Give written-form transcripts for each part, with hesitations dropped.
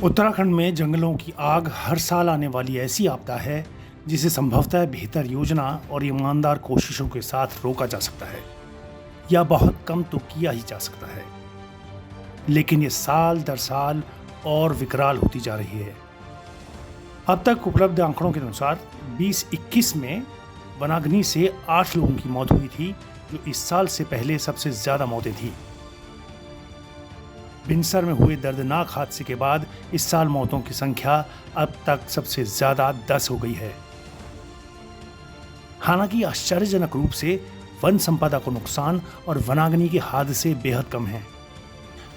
उत्तराखंड में जंगलों की आग हर साल आने वाली ऐसी आपदा है जिसे संभवतः बेहतर योजना और ईमानदार कोशिशों के साथ रोका जा सकता है या बहुत कम तो किया ही जा सकता है, लेकिन ये साल दर साल और विकराल होती जा रही है। अब तक उपलब्ध आंकड़ों के अनुसार 2021 में वनाग्नि से 8 लोगों की मौत हुई थी, जो इस साल से पहले सबसे ज्यादा मौतें थी। बिनसर में हुए दर्दनाक हादसे के बाद इस साल मौतों की संख्या अब तक सबसे ज्यादा 10 हो गई है। हालांकि आश्चर्यजनक रूप से वन संपदा को नुकसान और वनाग्नि के हादसे बेहद कम हैं।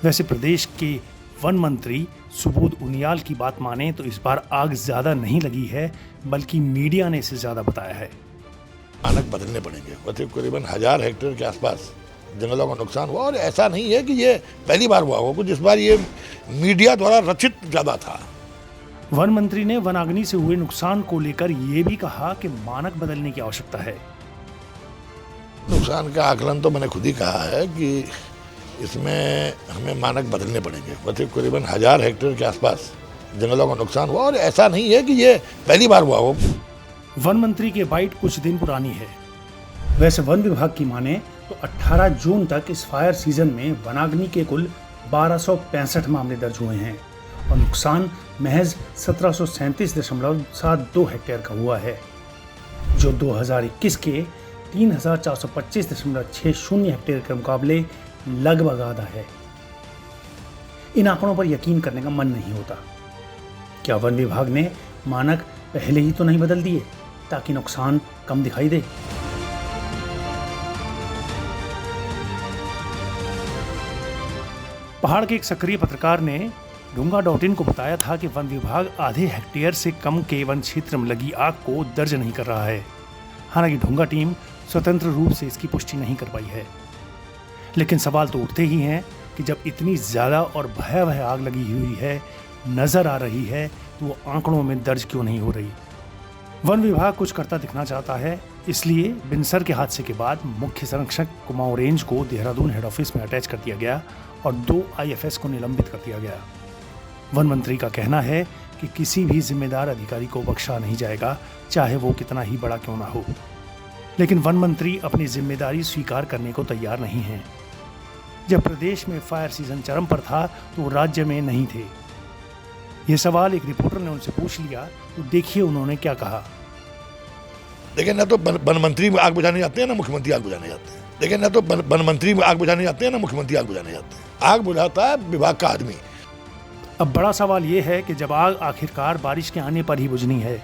वैसे प्रदेश के वन मंत्री सुबोध उनियाल की बात माने तो इस बार आग ज्यादा नहीं लगी है, बल्कि मीडिया ने इसे ज्यादा बताया है। मानक बदलने पड़ेंगे। मतलब करीबन 1000 हेक्टेयर के आसपास जंगलों का नुकसान हुआ, और ऐसा नहीं है कि ये पहली बार हुआ कुछ, इस बार ये मीडिया द्वारा रचित ज्यादा था। वन मंत्री ने वनाग्नि से हुए नुकसान को लेकर यह भी कहा कि मानक बदलने की आवश्यकता है। नुकसान का आकलन तो मैंने खुद ही कहा है कि इसमें हमें मानक बदलने पड़ेंगे। मतलब करीबन 1000 हेक्टेयर के आसपास जंगलों का नुकसान हुआ, और ऐसा नहीं है कि ये पहली बार हुआ वन मंत्री के बाइट कुछ दिन पुरानी है। वैसे वन विभाग की माने तो 18 जून तक इस फायर सीजन में वनाग्नि के कुल 1265 मामले दर्ज हुए हैं और नुकसान महज 1737.72 हेक्टेयर का हुआ है, जो 2021 के 3425.60 हेक्टेयर के मुकाबले लगभग आधा है। इन आंकड़ों पर यकीन करने का मन नहीं होता। क्या वन विभाग ने मानक पहले ही तो नहीं बदल दिए ताकि नुकसान कम दिखाई दे? पहाड़ के एक सक्रिय पत्रकार ने ढूंगा.in को बताया था कि वन विभाग आधे हेक्टेयर से कम के वन क्षेत्र में लगी आग को दर्ज नहीं कर रहा है। हालांकि ढूंगा टीम स्वतंत्र रूप से इसकी पुष्टि नहीं कर पाई है, लेकिन सवाल तो उठते ही हैं कि जब इतनी ज्यादा और भयावह आग लगी हुई है, नजर आ रही है, तो वो आंकड़ों में दर्ज क्यों नहीं हो रही? वन विभाग कुछ करता दिखना चाहता है, इसलिए बिनसर के हादसे के बाद मुख्य संरक्षक कुमाऊं रेंज को देहरादून हेड ऑफिस में अटैच कर दिया गया और 2 IFS को निलंबित कर दिया गया। वन मंत्री का कहना है कि किसी भी जिम्मेदार अधिकारी को बख्शा नहीं जाएगा, चाहे वो कितना ही बड़ा क्यों ना हो। लेकिन वन मंत्री अपनी जिम्मेदारी स्वीकार करने को तैयार नहीं हैं। जब प्रदेश में फायर सीजन चरम पर था तो वो राज्य में नहीं थे। ये सवाल एक रिपोर्टर ने उनसे पूछ लिया, तो देखिए उन्होंने क्या कहा। देखिए, ना तो वन मंत्री आग बुझाने जाते हैं, ना मुख्यमंत्री आग बुझाने जाते हैं। देखिए, ना तो वन मंत्री आग बुझाने जाते हैं, ना मुख्यमंत्री आग बुझाने जाते हैं। आग बुझाता है विभाग का आदमी। अब बड़ा सवाल ये है कि जब आग आखिरकार बारिश के आने पर ही बुझनी है,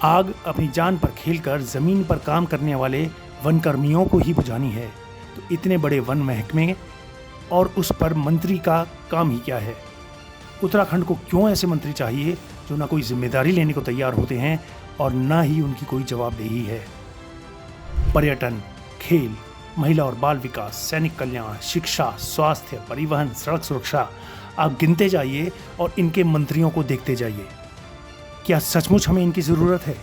आग अपनी जान पर खेलकर जमीन पर काम करने वाले वन कर्मियों को ही बुझानी है, तो इतने बड़े वन महकमे और उस पर मंत्री का काम ही क्या है? उत्तराखंड को क्यों ऐसे मंत्री चाहिए जो ना कोई जिम्मेदारी लेने को तैयार होते हैं और ना ही उनकी कोई जवाबदेही है? पर्यटन, खेल, महिला और बाल विकास, सैनिक कल्याण, शिक्षा, स्वास्थ्य, परिवहन, सड़क सुरक्षा, आप गिनते जाइए और इनके मंत्रियों को देखते जाइए। क्या सचमुच हमें इनकी जरूरत है?